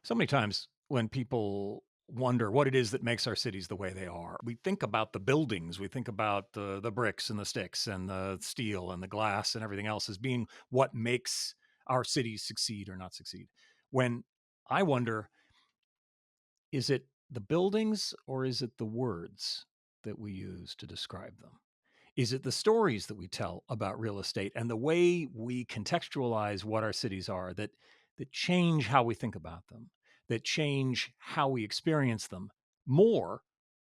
So many times when people wonder what it is that makes our cities the way they are, we think about the buildings, we think about the bricks and the sticks and the steel and the glass and everything else as being what makes our cities succeed or not succeed. When I wonder, is it the buildings or is it the words that we use to describe them? Is it the stories that we tell about real estate and the way we contextualize what our cities are that change how we think about them, that change how we experience them more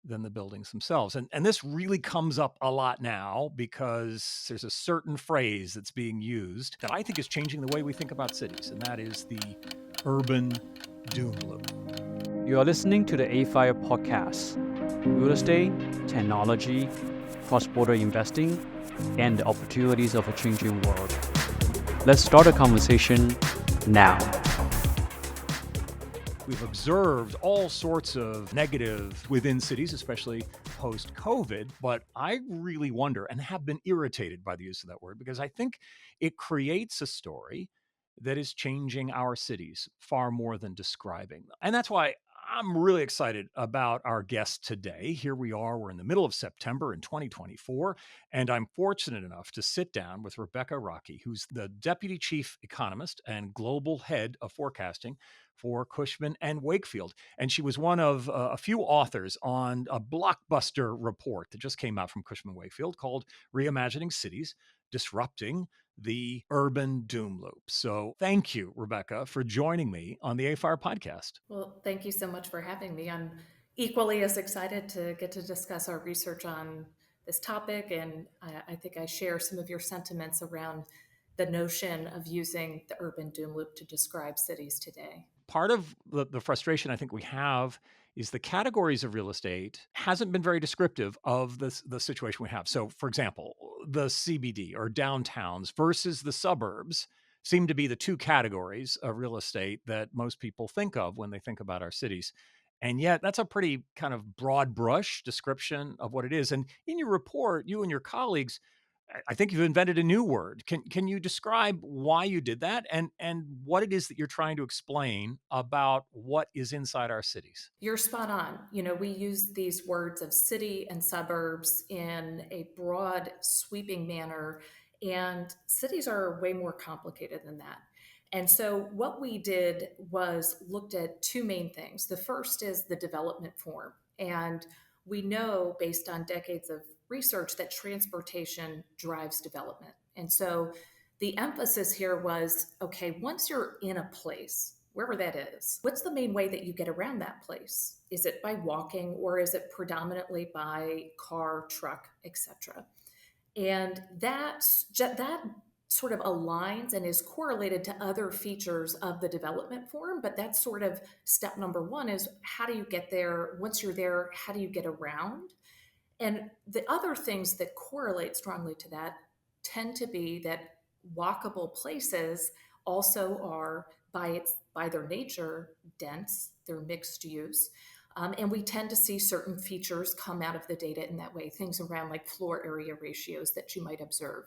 than the buildings themselves? And this really comes up a lot now because there's a certain phrase that's being used that I think is changing the way we think about cities, and that is the urban doom loop. You are listening to the AFIRE podcast, real estate, technology, cross-border investing, and the opportunities of a changing world. Let's start a conversation now. We've observed all sorts of negative within cities, especially post-COVID, but I really wonder and have been irritated by the use of that word because I think it creates a story that is changing our cities far more than describing them. And that's why I'm really excited about our guest today. Here we are, we're in the middle of September in 2024, and I'm fortunate enough to sit down with Rebecca Rockey, who's the Deputy Chief Economist and Global Head of Forecasting for Cushman and Wakefield. And she was one of a few authors on a blockbuster report that just came out from Cushman Wakefield called Reimagining Cities, Disrupting the Urban Doom Loop. So thank you, Rebecca, for joining me on the AFIRE podcast. Well, thank you so much for having me. I'm equally as excited to get to discuss our research on this topic, and I think I share some of your sentiments around the notion of using the urban doom loop to describe cities today. Part of the frustration I think we have is the categories of real estate hasn't been very descriptive of the situation we have. So, for example, the CBD or downtowns versus the suburbs seem to be the two categories of real estate that most people think of when they think about our cities. And yet, that's a pretty kind of broad brush description of what it is. And in your report, you and your colleagues, I think you've invented a new word. Can you describe why you did that and what it is that you're trying to explain about what is inside our cities? You're spot on. We use these words of city and suburbs in a broad, sweeping manner, and cities are way more complicated than that. And so, what we did was looked at two main things. The first is the development form. And we know based on decades of research that transportation drives development. And so, the emphasis here was okay, once you're in a place, wherever that is, what's the main way that you get around that place? Is it by walking or is it predominantly by car, truck, etc.? And that sort of aligns and is correlated to other features of the development form. But that's sort of step number one is how do you get there? Once you're there, how do you get around? And the other things that correlate strongly to that tend to be that walkable places also are by their nature dense, they're mixed use. And we tend to see certain features come out of the data in that way, things around like floor area ratios that you might observe.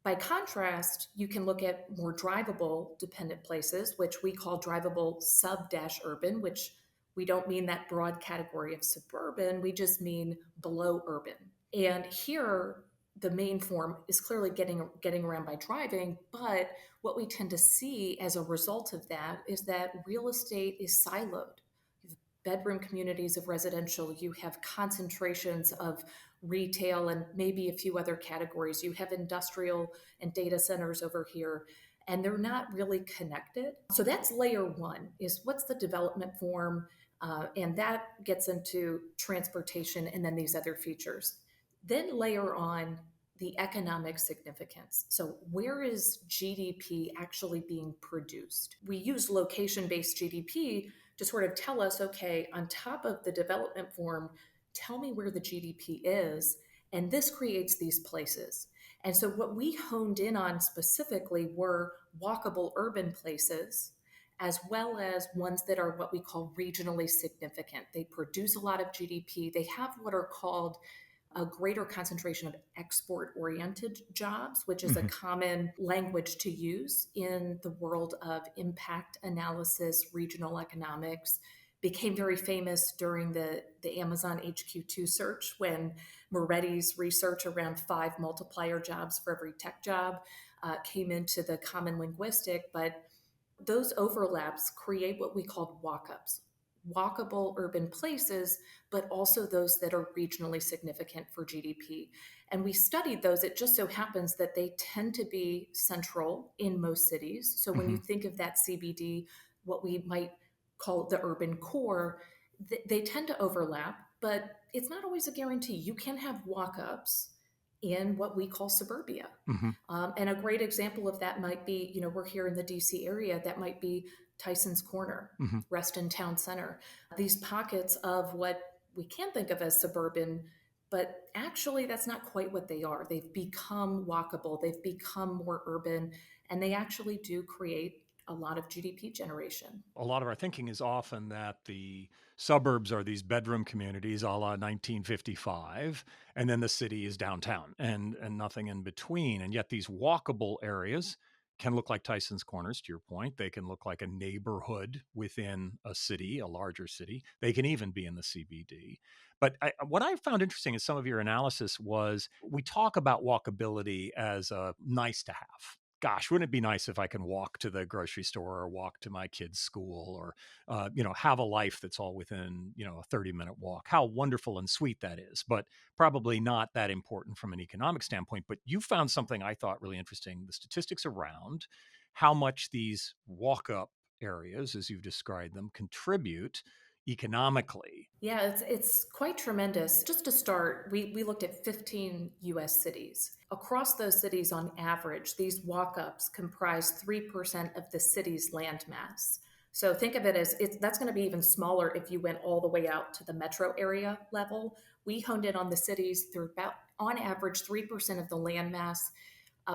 By contrast, you can look at more drivable dependent places, which we call drivable sub-urban, which we don't mean that broad category of suburban, we just mean below urban. And here, the main form is clearly getting around by driving, but what we tend to see as a result of that is that real estate is siloed. You have bedroom communities of residential, you have concentrations of retail and maybe a few other categories. You have industrial and data centers over here, and they're not really connected. So that's layer one, is what's the development form? And that gets into transportation and then these other features. Then layer on the economic significance. So where is GDP actually being produced? We use location-based GDP to sort of tell us, okay, on top of the development form, tell me where the GDP is. And this creates these places. And so what we honed in on specifically were walkable urban places, as well as ones that are what we call regionally significant. They produce a lot of GDP. They have what are called a greater concentration of export oriented jobs, which is a Hmm. common language to use in the world of impact analysis, regional economics. Became very famous during the Amazon HQ2 search when Moretti's research around 5 multiplier jobs for every tech job came into the common linguistic. But those overlaps create what we call walk-ups, walkable urban places, but also those that are regionally significant for GDP. And we studied those. It just so happens that they tend to be central in most cities. So when you Hmm. think of that CBD, what we might call the urban core, they tend to overlap, but it's not always a guarantee. You can have walk-ups in what we call suburbia. Hmm. And a great example of that might be, we're here in the DC area, that might be Tyson's Corner, Hmm. Reston Town Center. These pockets of what we can think of as suburban, but actually that's not quite what they are. They've become walkable, they've become more urban, and they actually do create a lot of GDP generation. A lot of our thinking is often that the suburbs are these bedroom communities a la 1955, and then the city is downtown and nothing in between. And yet these walkable areas can look like Tyson's Corners, to your point. They can look like a neighborhood within a city, a larger city. They can even be in the CBD. But what I found interesting in some of your analysis was we talk about walkability as a nice to have. Gosh, wouldn't it be nice if I can walk to the grocery store or walk to my kid's school or, have a life that's all within, a 30-minute walk? How wonderful and sweet that is, but probably not that important from an economic standpoint. But you found something I thought really interesting, the statistics around how much these walk up areas, as you've described them, contribute economically. Yeah, it's quite tremendous. Just to start, we looked at 15 US cities. Across those cities, on average, these walk ups comprise 3% of the city's land mass. So think of it as that's going to be even smaller if you went all the way out to the metro area level. We honed in on the cities. They're about, on average, 3% of the land mass,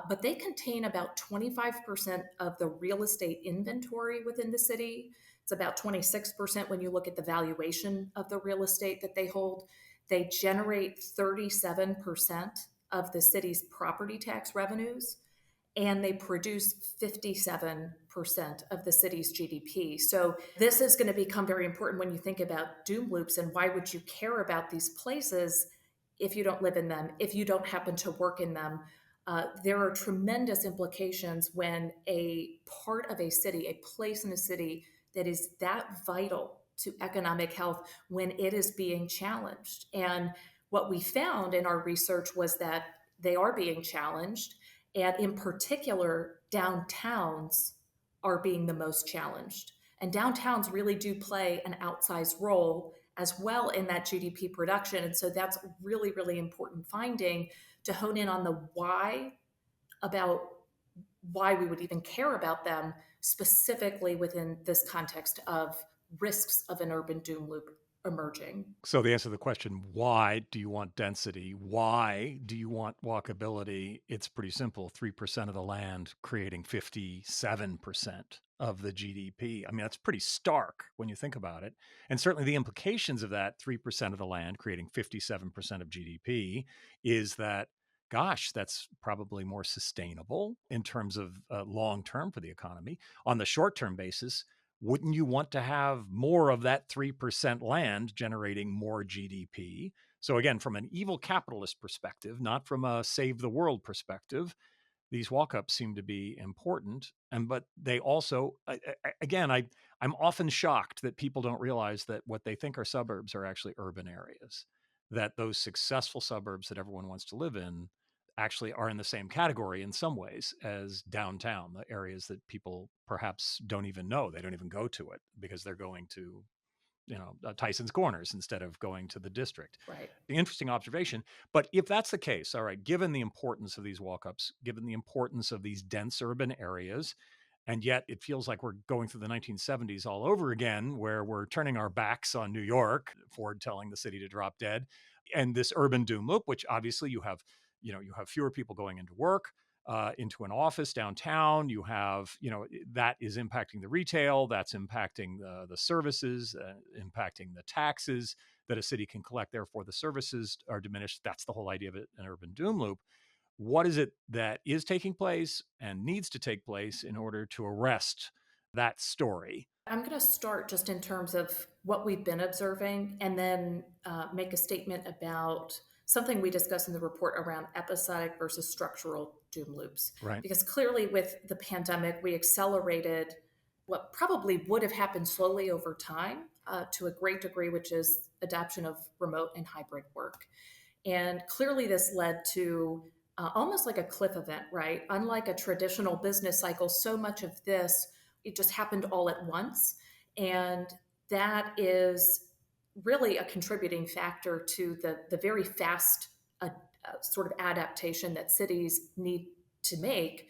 but they contain about 25% of the real estate inventory within the city. It's about 26% when you look at the valuation of the real estate that they hold. They generate 37% of the city's property tax revenues, and they produce 57% of the city's GDP. So this is going to become very important when you think about doom loops and why would you care about these places if you don't live in them, if you don't happen to work in them. There are tremendous implications when a part of a city, a place in a city that is that vital to economic health, when it is being challenged. And what we found in our research was that they are being challenged. And in particular, downtowns are being the most challenged. And downtowns really do play an outsized role as well in that GDP production. And so that's really, really important finding to hone in on the why, about why we would even care about them specifically within this context of risks of an urban doom loop emerging. So the answer to the question, why do you want density? Why do you want walkability? It's pretty simple. 3% of the land creating 57% of the GDP. I mean, that's pretty stark when you think about it. And certainly the implications of that 3% of the land creating 57% of GDP is that, gosh, that's probably more sustainable in terms of long term for the economy. On the short term basis, wouldn't you want to have more of that 3% land generating more GDP? So, again, from an evil capitalist perspective, not from a save the world perspective, these walk-ups seem to be important. But they also, I'm often shocked that people don't realize that what they think are suburbs are actually urban areas, that those successful suburbs that everyone wants to live in actually are in the same category in some ways as downtown, the areas that people perhaps don't even know. They don't even go to it because they're going to, Tyson's Corners instead of going to the district. Right. Interesting observation. But if that's the case, all right, given the importance of these walk-ups, given the importance of these dense urban areas, and yet it feels like we're going through the 1970s all over again, where we're turning our backs on New York, Ford telling the city to drop dead, and this urban doom loop, which obviously you have fewer people going into work. into an office downtown. You have, that is impacting the retail, that's impacting the services, impacting the taxes that a city can collect. Therefore, the services are diminished. That's the whole idea of it, an urban doom loop. What is it that is taking place and needs to take place in order to arrest that story? I'm going to start just in terms of what we've been observing and then make a statement about something we discussed in the report around episodic versus structural doom loops. Right. Because clearly, with the pandemic, we accelerated what probably would have happened slowly over time to a great degree, which is adoption of remote and hybrid work. And clearly, this led to almost like a cliff event, right? Unlike a traditional business cycle, so much of this, it just happened all at once. And that is really a contributing factor to the very fast sort of adaptation that cities need to make.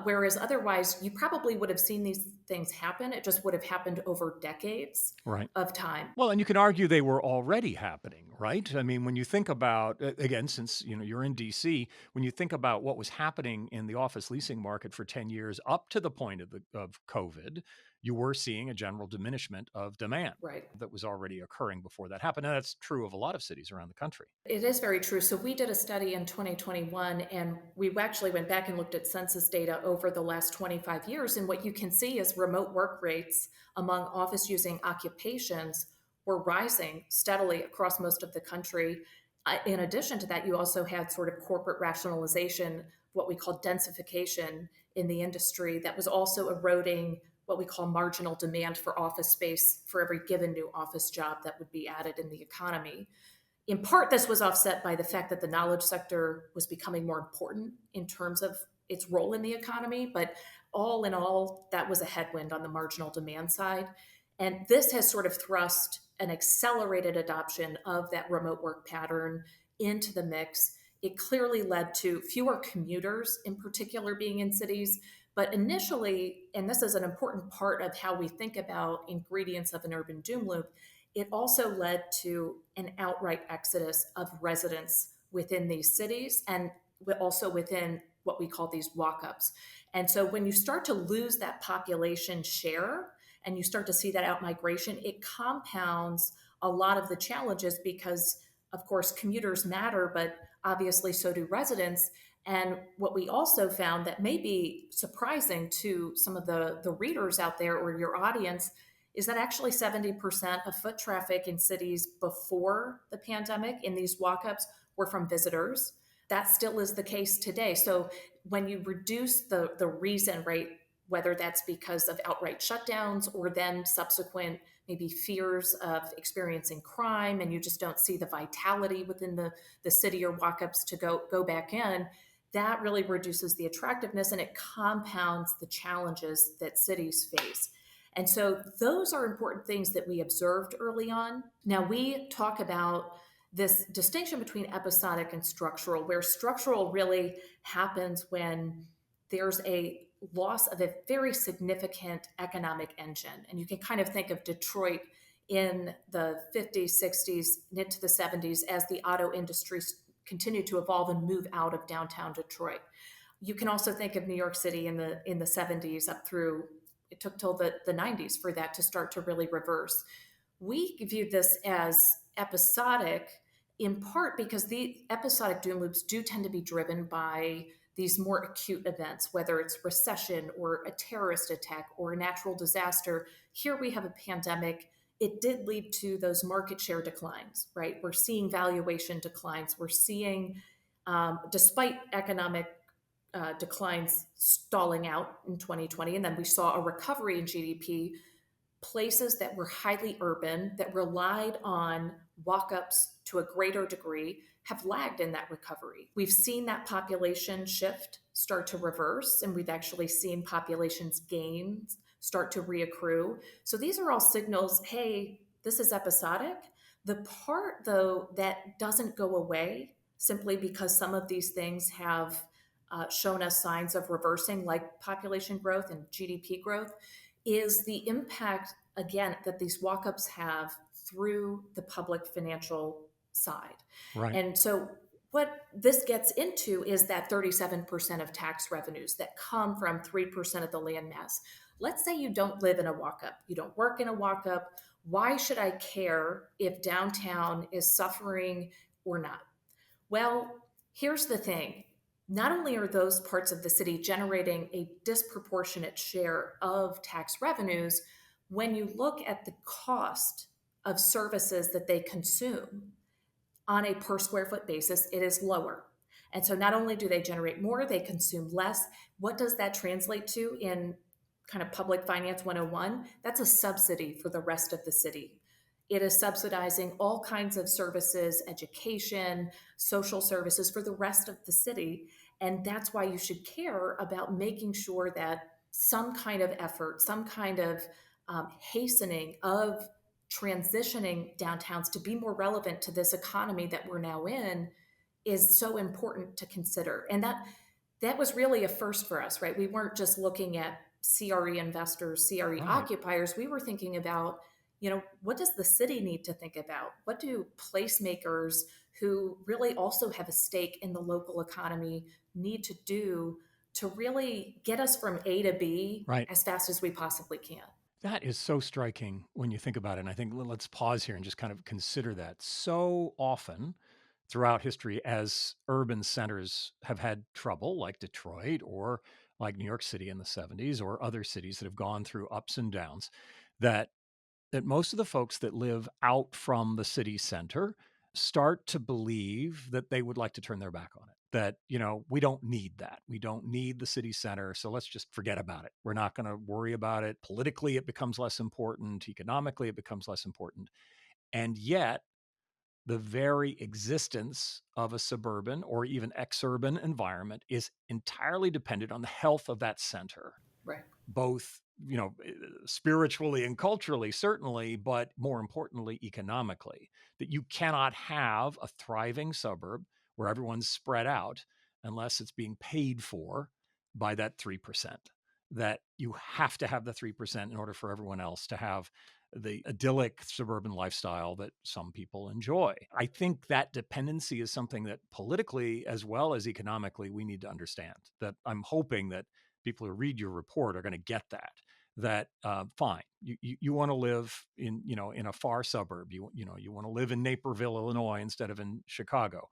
Whereas otherwise, you probably would have seen these things happen. It just would have happened over decades Right. of time. Well, and you can argue they were already happening, right? I mean, when you think about, again, since you're in DC, when you think about what was happening in the office leasing market for 10 years up to the point of COVID, you were seeing a general diminishment of demand Right. that was already occurring before that happened. And that's true of a lot of cities around the country. It is very true. So we did a study in 2021, and we actually went back and looked at census data over the last 25 years. And what you can see is remote work rates among office using occupations were rising steadily across most of the country. In addition to that, you also had sort of corporate rationalization, what we call densification in the industry, that was also eroding what we call marginal demand for office space for every given new office job that would be added in the economy. In part, this was offset by the fact that the knowledge sector was becoming more important in terms of its role in the economy. But all in all, that was a headwind on the marginal demand side. And this has sort of thrust an accelerated adoption of that remote work pattern into the mix. It clearly led to fewer commuters, in particular, being in cities. But initially, and this is an important part of how we think about ingredients of an urban doom loop, it also led to an outright exodus of residents within these cities and also within what we call these walk-ups. And so when you start to lose that population share and you start to see that out-migration, it compounds a lot of the challenges because, of course, commuters matter, but obviously so do residents. And what we also found that may be surprising to some of the readers out there or your audience is that actually 70% of foot traffic in cities before the pandemic in these walk-ups were from visitors. That still is the case today. So when you reduce the reason rate, whether that's because of outright shutdowns or then subsequent maybe fears of experiencing crime, and you just don't see the vitality within the city or walk-ups to go back in, that really reduces the attractiveness and it compounds the challenges that cities face. And so those are important things that we observed early on. Now we talk about this distinction between episodic and structural, where structural really happens when there's a loss of a very significant economic engine. And you can kind of think of Detroit in the 50s, 60s, and into the 70s as the auto industry continued to evolve and move out of downtown Detroit. You can also think of New York City in the 70s up through, it took till the 90s for that to start to really reverse. We view this as episodic in part because the episodic doom loops do tend to be driven by these more acute events, whether it's recession or a terrorist attack or a natural disaster. Here we have a pandemic. It did lead to those market share declines, right? We're seeing valuation declines. We're seeing, despite economic declines stalling out in 2020, and then we saw a recovery in GDP, places that were highly urban, that relied on walk-ups to a greater degree, have lagged in that recovery. We've seen that population shift start to reverse, and we've actually seen populations gains start to reaccrue. So these are all signals, hey, this is episodic. The part, though, that doesn't go away simply because some of these things have shown us signs of reversing, like population growth and GDP growth, is the impact, again, that these walk-ups have through the public financial side. Right. And so what this gets into is that 37% of tax revenues that come from 3% of the land mass. Let's say you don't live in a walk up, you don't work in a walk up. Why should I care if downtown is suffering or not? Well, here's the thing. Not only are those parts of the city generating a disproportionate share of tax revenues, when you look at the cost of services that they consume, on a per square foot basis, it is lower. And so not only do they generate more, they consume less. What does that translate to in kind of public finance 101? That's a subsidy for the rest of the city. It is subsidizing all kinds of services, education, social services for the rest of the city. And that's why you should care about making sure that some kind of effort, some kind of hastening of transitioning downtowns to be more relevant to this economy that we're now in is so important to consider. And that was really a first for us, right? We weren't just looking at CRE investors, CRE Right. occupiers. We were thinking about, what does the city need to think about? What do placemakers who really also have a stake in the local economy need to do to really get us from A to B Right. as fast as we possibly can? That is so striking when you think about it. And I think let's pause here and just kind of consider that. So often throughout history, as urban centers have had trouble, like Detroit or like New York City in the 70s, or other cities that have gone through ups and downs, that most of the folks that live out from the city center start to believe that they would like to turn their back on it. That, we don't need that. We don't need the city center. So let's just forget about it. We're not going to worry about it. Politically, it becomes less important. Economically, it becomes less important. And yet, the very existence of a suburban or even exurban environment is entirely dependent on the health of that center, Right. both spiritually and culturally, certainly, but more importantly, economically. That you cannot have a thriving suburb where everyone's spread out unless it's being paid for by that 3%. That you have to have the 3% in order for everyone else to have the idyllic suburban lifestyle that some people enjoy. I think that dependency is something that politically as well as economically we need to understand. That I'm hoping that people who read your report are going to get that fine, you want to live in a far suburb, you want to live in Naperville, Illinois instead of in Chicago.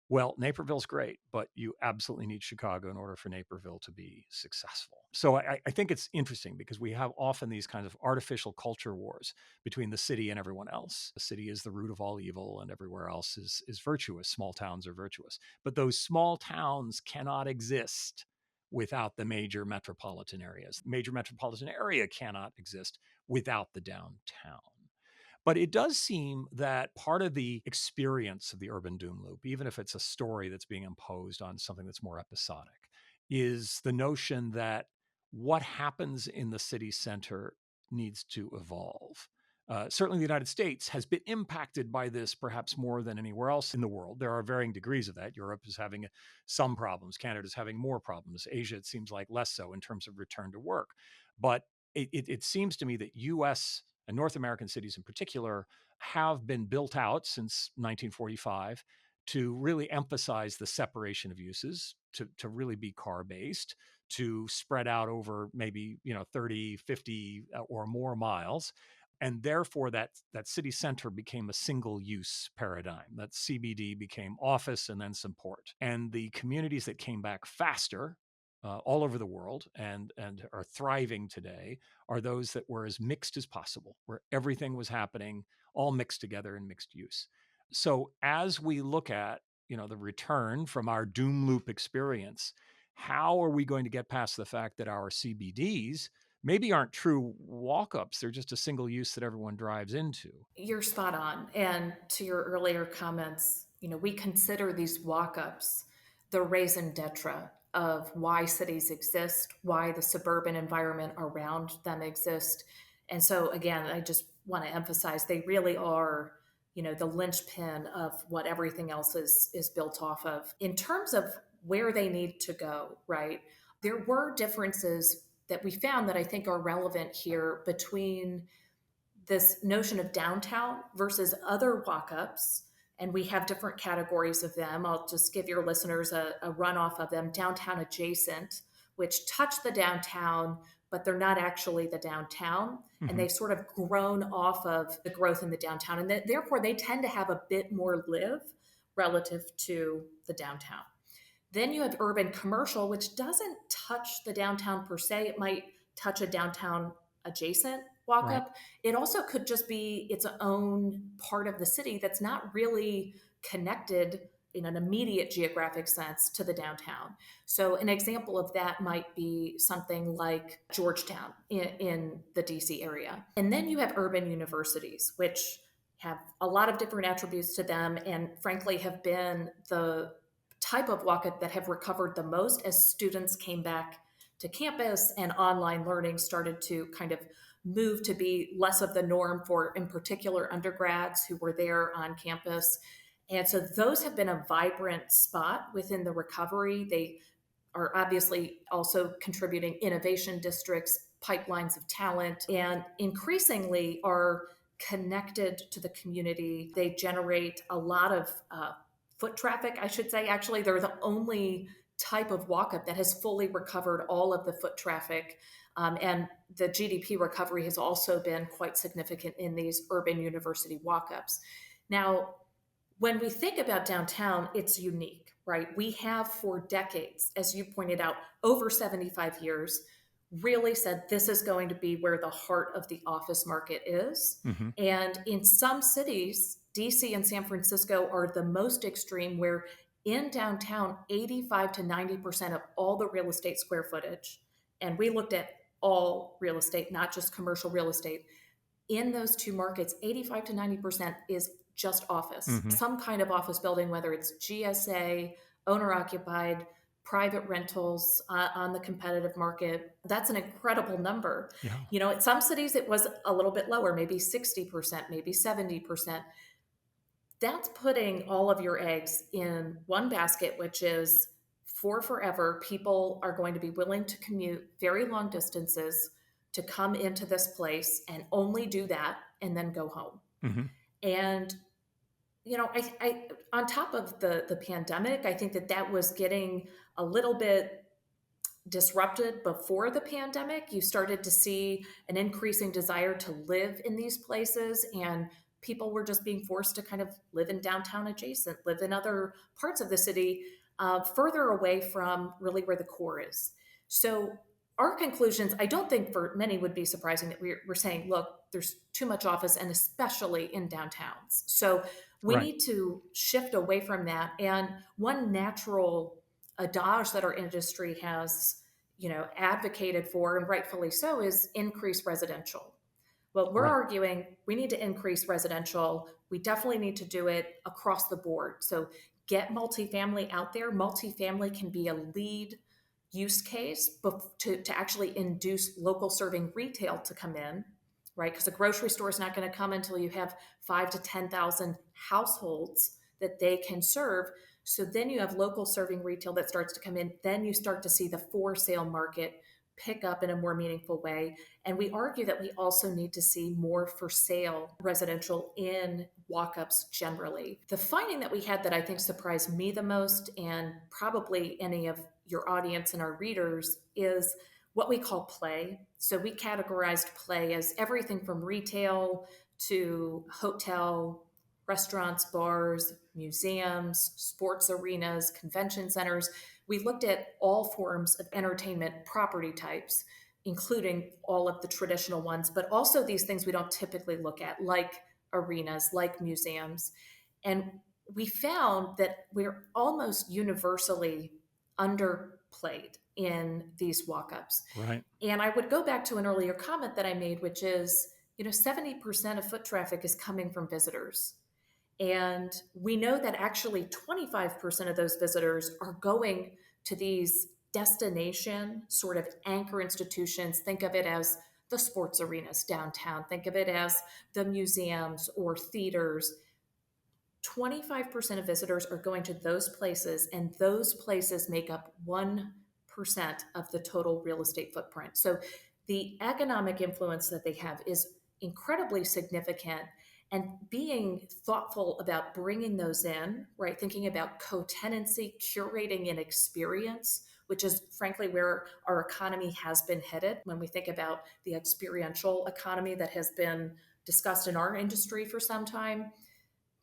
Well, Naperville's great, but you absolutely need Chicago in order for Naperville to be successful. So I think it's interesting because we have often these kinds of artificial culture wars between the city and everyone else. The city is the root of all evil and everywhere else is virtuous. Small towns are virtuous. But those small towns cannot exist without the major metropolitan areas. The major metropolitan area cannot exist without the downtown. But it does seem that part of the experience of the urban doom loop, even if it's a story that's being imposed on something that's more episodic, is the notion that what happens in the city center needs to evolve. Certainly, the United States has been impacted by this perhaps more than anywhere else in the world. There are varying degrees of that. Europe is having some problems. Canada is having more problems. Asia, it seems like less so in terms of return to work. But it seems to me that U.S. and North American cities in particular have been built out since 1945 to really emphasize the separation of uses, to really be car based, to spread out over maybe 30, 50 or more miles. And therefore that city center became a single use paradigm. That CBD became office and then some port. And the communities that came back faster all over the world and are thriving today are those that were as mixed as possible, where everything was happening all mixed together in mixed use. So as we look at the return from our doom loop experience, how are we going to get past the fact that our CBDs maybe aren't true walk-ups? They're just a single use that everyone drives into. You're spot on. And to your earlier comments, we consider these walk-ups the raison d'etre of why cities exist, why the suburban environment around them exist. And so again, I just want to emphasize they really are, the linchpin of what everything else is built off of. In terms of where they need to go, right? There were differences that we found that I think are relevant here between this notion of downtown versus other walk-ups And we have different categories of them. I'll just give your listeners a run off of them. Downtown adjacent, which touch the downtown, but they're not actually the downtown. And Hmm. they've sort of grown off of the growth in the downtown. And therefore, they tend to have a bit more live relative to the downtown. Then you have urban commercial, which doesn't touch the downtown per se. It might touch a downtown adjacent walk Right. up. It also could just be its own part of the city that's not really connected in an immediate geographic sense to the downtown. So, an example of that might be something like Georgetown in the DC area. And then you have urban universities, which have a lot of different attributes to them and frankly have been the type of walk-up that have recovered the most as students came back to campus and online learning started to kind of move to be less of the norm for, in particular, undergrads who were there on campus. And so those have been a vibrant spot within the recovery. They are obviously also contributing innovation districts, pipelines of talent, and increasingly are connected to the community. They generate a lot of foot traffic, I should say. Actually, they're the only type of walk up that has fully recovered all of the foot traffic. And the GDP recovery has also been quite significant in these urban university walk ups. Now, when we think about downtown, it's unique, right? We have for decades, as you pointed out, over 75 years, really said this is going to be where the heart of the office market is. Hmm. And in some cities, DC and San Francisco are the most extreme, where in downtown, 85 to 90% of all the real estate square footage, and we looked at all real estate, not just commercial real estate, in those two markets, 85 to 90% is just office, Hmm. some kind of office building, whether it's GSA, owner occupied, private rentals on the competitive market. That's an incredible number. Yeah. You know, at some cities, it was a little bit lower, maybe 60%, maybe 70%. That's putting all of your eggs in one basket, which is for forever, people are going to be willing to commute very long distances to come into this place and only do that and then go home. Hmm. And you know, I on top of the pandemic, I think that that was getting a little bit disrupted before the pandemic. You started to see an increasing desire to live in these places, and people were just being forced to kind of live in downtown adjacent, live in other parts of the city, further away from really where the core is. So, our conclusions, I don't think for many would be surprising that we're saying, look, there's too much office, and especially in downtowns. So, we Right. need to shift away from that. And one natural adage that our industry has, you know, advocated for, and rightfully so, is increase residential. Well, we're Right. arguing we need to increase residential. We definitely need to do it across the board. So get multifamily out there. Multifamily can be a lead use case to actually induce local serving retail to come in, right? Because a grocery store is not going to come until you have 5 to 10,000 households that they can serve. So then you have local serving retail that starts to come in. Then you start to see the for sale market pick up in a more meaningful way. And we argue that we also need to see more for sale residential in walk ups generally. The finding that we had that I think surprised me the most, and probably any of your audience and our readers, is what we call play. So we categorized play as everything from retail to hotel, restaurants, bars, museums, sports arenas, convention centers. We looked at all forms of entertainment property types, including all of the traditional ones, but also these things we don't typically look at, like arenas, like museums. And we found that we're almost universally underplayed in these walk ups. Right. And I would go back to an earlier comment that I made, which is, you know, 70% of foot traffic is coming from visitors. And we know that actually 25% of those visitors are going to these destination sort of anchor institutions. Think of it as the sports arenas downtown, think of it as the museums or theaters. 25% of visitors are going to those places, and those places make up 1% of the total real estate footprint. So the economic influence that they have is incredibly significant. and being thoughtful about bringing those in, right? Thinking about co-tenancy, curating an experience, which is frankly where our economy has been headed when we think about the experiential economy that has been discussed in our industry for some time.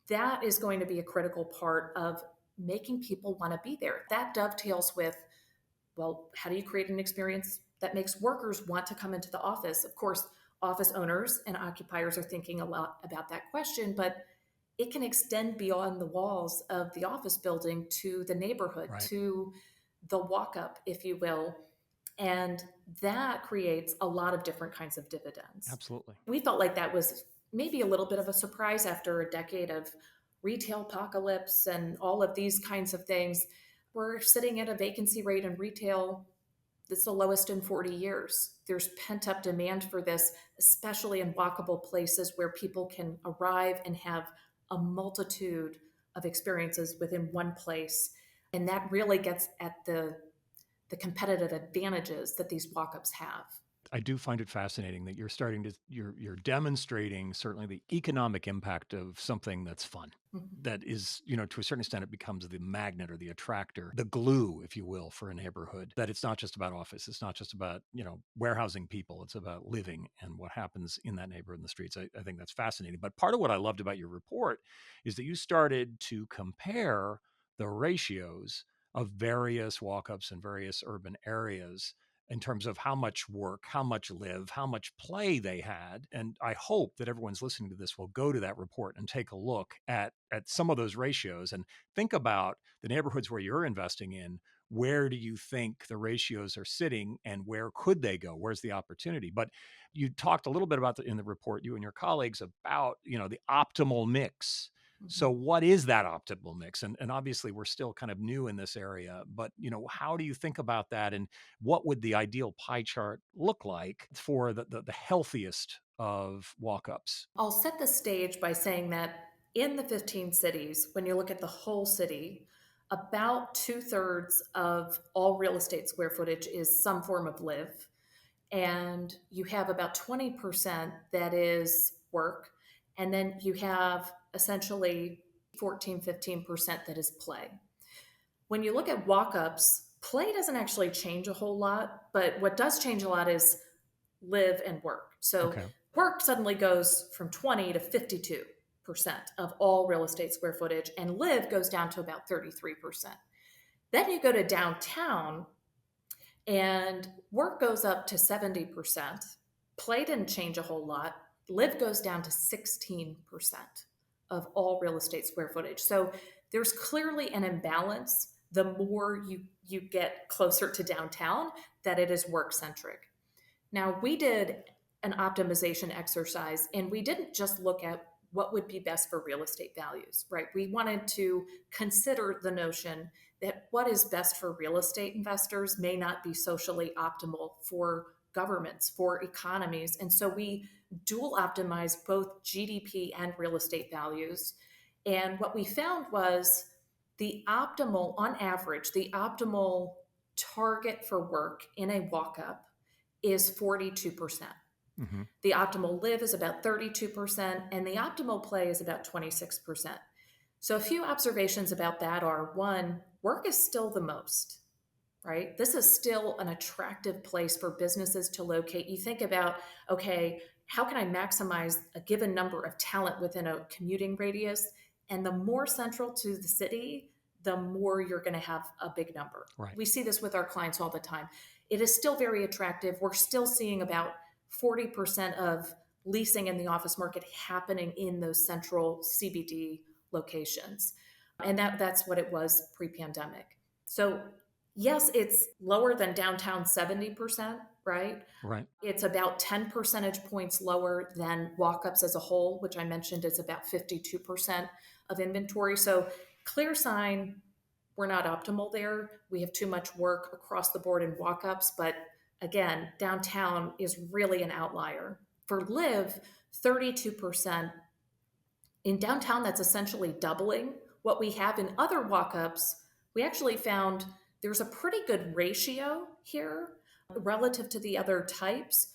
That is going to be a critical part of making people want to be there. That dovetails with, well, how do you create an experience that makes workers want to come into the office? Of course, office owners and occupiers are thinking a lot about that question, but it can extend beyond the walls of the office building to the neighborhood, Right. to the walk up, if you will. And that creates a lot of different kinds of dividends. Absolutely. We felt like that was maybe a little bit of a surprise after a decade of retail apocalypse and all of these kinds of things. We're sitting at a vacancy rate in retail that's the lowest in 40 years. There's pent up demand for this, especially in walkable places where people can arrive and have a multitude of experiences within one place. And that really gets at the competitive advantages that these walk-ups have. I do find it fascinating that you're demonstrating certainly the economic impact of something that's fun. Mhm. That is, to a certain extent, it becomes the magnet or the attractor, the glue, if you will, for a neighborhood. That it's not just about office. It's not just about, warehousing people. It's about living and what happens in that neighborhood in the streets. I think that's fascinating. But part of what I loved about your report is that you started to compare the ratios of various walk-ups in various urban areas in terms of how much work, how much live, how much play they had. And I hope that everyone's listening to this will go to that report and take a look at some of those ratios and think about the neighborhoods where you're investing in. Where do you think the ratios are sitting and where could they go? Where's the opportunity? But you talked a little bit about in the report, you and your colleagues, about, the optimal mix. So Mhm. what is that optimal mix? And obviously we're still kind of new in this area, but how do you think about that? And what would the ideal pie chart look like for the healthiest of walk-ups? I'll set the stage by saying that in the 15 cities, when you look at the whole city, about 2/3 of all real estate square footage is some form of live. And you have about 20% that is work. And then you have essentially 14, 15% that is play. When you look at walk ups, play doesn't actually change a whole lot, but what does change a lot is live and work. So Okay. work suddenly goes from 20 to 52% of all real estate square footage, and live goes down to about 33%. Then you go to downtown, and work goes up to 70%. Play didn't change a whole lot. Live goes down to 16% of all real estate square footage. So there's clearly an imbalance the more you get closer to downtown, that it is work centric. Now, we did an optimization exercise and we didn't just look at what would be best for real estate values, right? We wanted to consider the notion that what is best for real estate investors may not be socially optimal for governments, for economies. And so we dual optimized both GDP and real estate values. And what we found was the optimal, on average, the optimal target for work in a walk up is 42%. Mm-hmm. The optimal live is about 32%, and the optimal play is about 26%. So, a few observations about that are: one, work is still the most, right? This is still an attractive place for businesses to locate. You think about, okay, how can I maximize a given number of talent within a commuting radius? And the more central to the city, the more you're going to have a big number. Right. We see this with our clients all the time. It is still very attractive. We're still seeing about 40% of leasing in the office market happening in those central CBD locations. And that's what it was pre-pandemic. So yes, it's lower than downtown 70%, right? Right. It's about 10 percentage points lower than walk-ups as a whole, which I mentioned is about 52% of inventory. So clear sign, we're not optimal there. We have too much work across the board in walk-ups, but again, downtown is really an outlier. For live, 32%. In downtown, that's essentially doubling what we have in other walk-ups. We actually found there's a pretty good ratio here relative to the other types.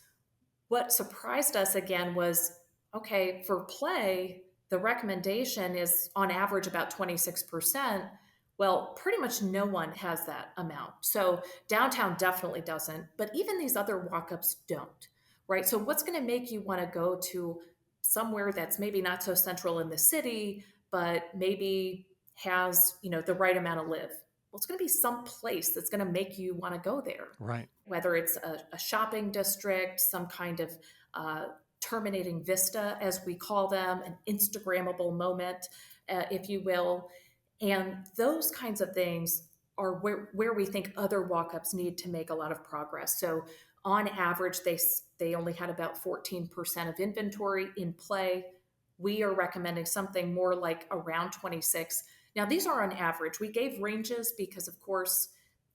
What surprised us again was okay, for play, the recommendation is on average about 26%. Well, pretty much no one has that amount. So downtown definitely doesn't, but even these other walk ups don't, right? So what's going to make you want to go to somewhere that's maybe not so central in the city, but maybe has, the right amount of live? Well, it's going to be some place that's going to make you want to go there, Right. whether it's a shopping district, some kind of uh, terminating vista, as we call them, an Instagrammable moment, if you will. And those kinds of things are where we think other walk-ups need to make a lot of progress. So on average, they only had about 14% of inventory in play. We are recommending something more like around 26. Now, these are on average. We gave ranges because, of course,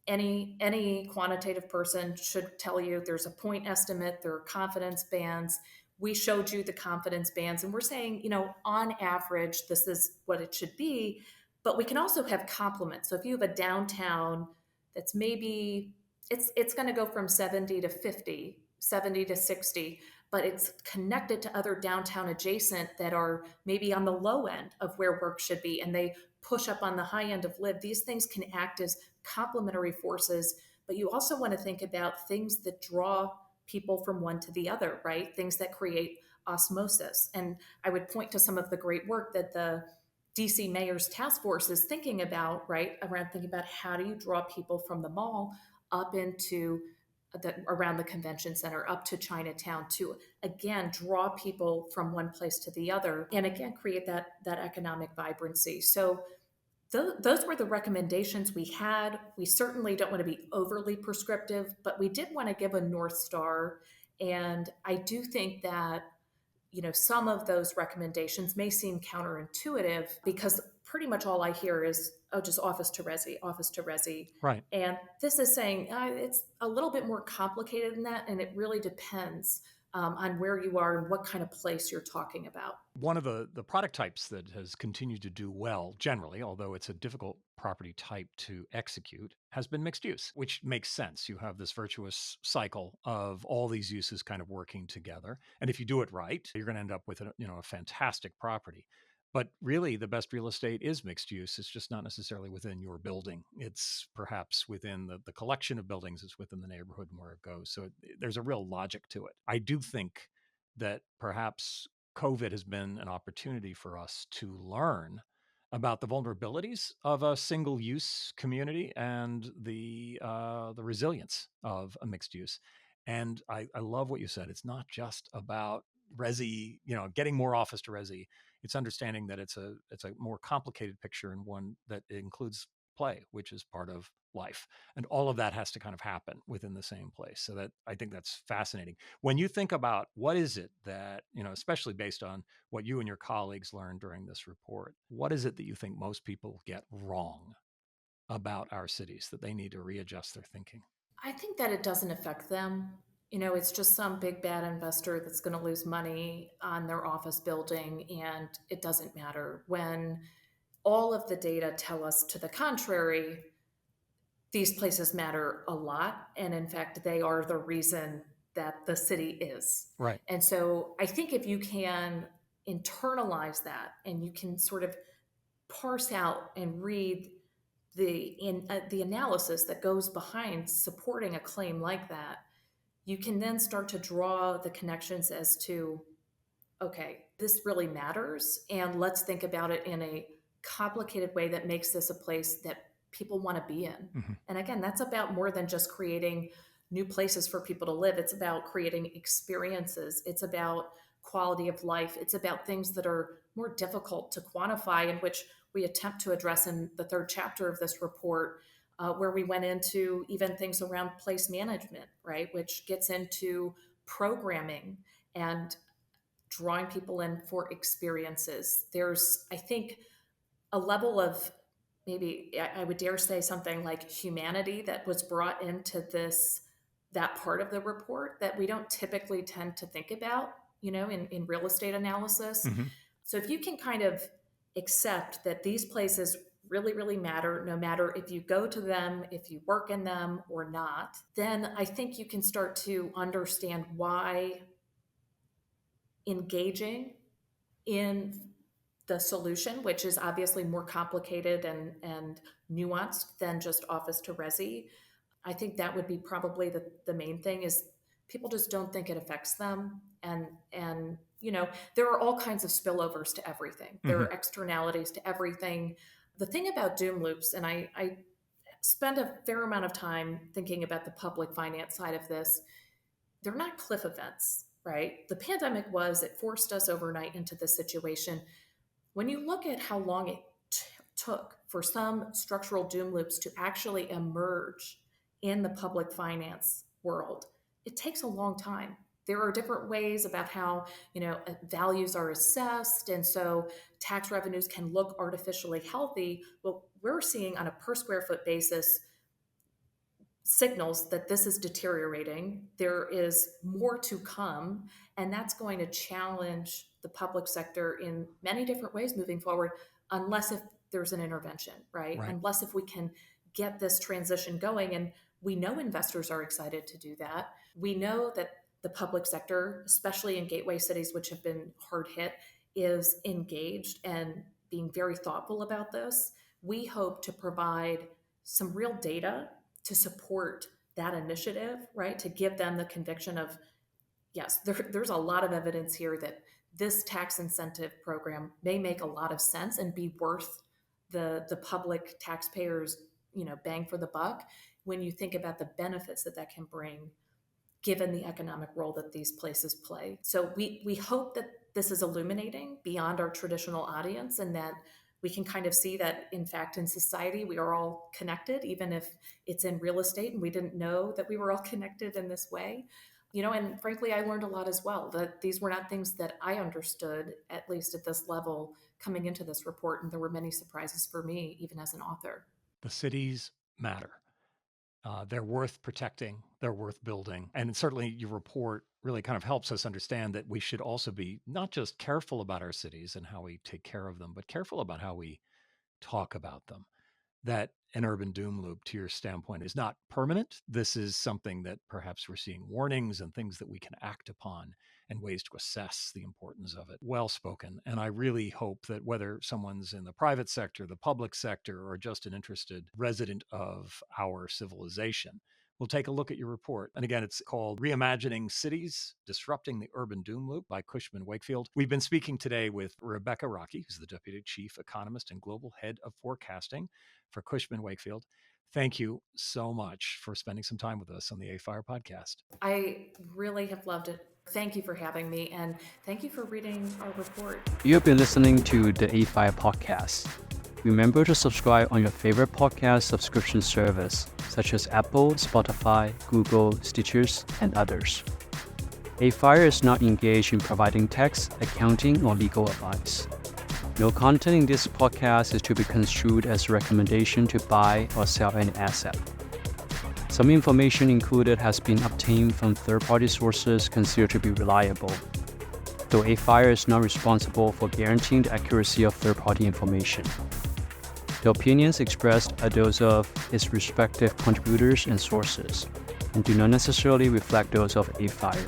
any quantitative person should tell you there's a point estimate, there are confidence bands. We showed you the confidence bands, and we're saying, on average, this is what it should be. But we can also have complements. So if you have a downtown that's maybe it's going to go from 70 to 50, 70 to 60, but it's connected to other downtown adjacent that are maybe on the low end of where work should be, and they push up on the high end of live. These things can act as complementary forces, but you also want to think about things that draw people from one to the other, right? Things that create osmosis. And I would point to some of the great work that the DC Mayor's Task Force is thinking about, right? Around thinking about how do you draw people from the mall up into around the convention center, up to Chinatown, to again draw people from one place to the other, and again create that economic vibrancy. So those were the recommendations we had. We certainly don't want to be overly prescriptive, but we did want to give a North Star. And I do think that, some of those recommendations may seem counterintuitive because pretty much all I hear is, oh, just office to resi, office to resi. Right. And this is saying it's a little bit more complicated than that. And it really depends on where you are and what kind of place you're talking about. One of the product types that has continued to do well generally, although it's a difficult property type to execute, has been mixed use, which makes sense. You have this virtuous cycle of all these uses kind of working together. And if you do it right, you're going to end up with a fantastic property. But really, the best real estate is mixed use. It's just not necessarily within your building. It's perhaps within the collection of buildings. It's within the neighborhood and where it goes. So there's a real logic to it. I do think that perhaps COVID has been an opportunity for us to learn about the vulnerabilities of a single-use community and the resilience of a mixed use. And I love what you said. It's not just about resi, getting more office to resi. It's understanding that it's a more complicated picture and one that includes play, which is part of life. And all of that has to kind of happen within the same place. So that I think that's fascinating. When you think about what is it that, especially based on what you and your colleagues learned during this report, what is it that you think most people get wrong about our cities that they need to readjust their thinking? I think that it doesn't affect them. It's just some big bad investor that's going to lose money on their office building, and it doesn't matter. When all of the data tell us to the contrary, these places matter a lot. And in fact, they are the reason that the city is. Right. And so I think if you can internalize that and you can sort of parse out and read the analysis that goes behind supporting a claim like that, you can then start to draw the connections as to, okay, this really matters, and let's think about it in a complicated way that makes this a place that people want to be in. Mm-hmm. And again, that's about more than just creating new places for people to live. It's about creating experiences. It's about quality of life. It's about things that are more difficult to quantify, and which we attempt to address in the third chapter of this report, where we went into even things around place management, right, which gets into programming and drawing people in for experiences. There's, I think, a level of, maybe I would dare say, something like humanity that was brought into that part of the report that we don't typically tend to think about, in real estate analysis. Mm-hmm. So if you can kind of accept that these places really, really matter, no matter if you go to them, if you work in them or not, then I think you can start to understand why engaging in the solution, which is obviously more complicated and nuanced than just office to resi. I think that would be probably the main thing is people just don't think it affects them. And there are all kinds of spillovers to everything. There Mhm. are externalities to everything. The thing about doom loops, and I spend a fair amount of time thinking about the public finance side of this, they're not cliff events, right? The pandemic it forced us overnight into this situation. When you look at how long it took for some structural doom loops to actually emerge in the public finance world, it takes a long time. There are different ways about how values are assessed, and so tax revenues can look artificially healthy. But we're seeing on a per square foot basis signals that this is deteriorating. There is more to come, and that's going to challenge the public sector in many different ways moving forward, unless if there's an intervention, right? Right. Unless if we can get this transition going. And we know investors are excited to do that. We know that the public sector, especially in gateway cities, which have been hard hit, is engaged and being very thoughtful about this. We hope to provide some real data to support that initiative, right? To give them the conviction of, yes, there's a lot of evidence here that this tax incentive program may make a lot of sense and be worth the public taxpayers, bang for the buck when you think about the benefits that can bring given the economic role that these places play. So we hope that this is illuminating beyond our traditional audience, and that we can kind of see that, in fact, in society, we are all connected, even if it's in real estate and we didn't know that we were all connected in this way. And frankly, I learned a lot as well, that these were not things that I understood, at least at this level, coming into this report. And there were many surprises for me, even as an author. The cities matter. They're worth protecting. They're worth building. And certainly your report really kind of helps us understand that we should also be not just careful about our cities and how we take care of them, but careful about how we talk about them. That an urban doom loop, to your standpoint, is not permanent. This is something that perhaps we're seeing warnings and things that we can act upon and ways to assess the importance of it. Well spoken. And I really hope that whether someone's in the private sector, the public sector, or just an interested resident of our civilization, we'll take a look at your report. And again, it's called Reimagining Cities, Disrupting the Urban Doom Loop by Cushman Wakefield. We've been speaking today with Rebecca Rockey, who's the Deputy Chief Economist and Global Head of Forecasting for Cushman Wakefield. Thank you so much for spending some time with us on the AFIRE podcast. I really have loved it. Thank you for having me, and thank you for reading our report. You have been listening to the AFIRE podcast. Remember to subscribe on your favorite podcast subscription service, such as Apple, Spotify, Google, Stitchers, and others. AFIRE is not engaged in providing tax, accounting, or legal advice. No content in this podcast is to be construed as a recommendation to buy or sell any asset. Some information included has been obtained from third-party sources considered to be reliable, though AFIRE is not responsible for guaranteeing the accuracy of third-party information. The opinions expressed are those of its respective contributors and sources, and do not necessarily reflect those of AFIRE.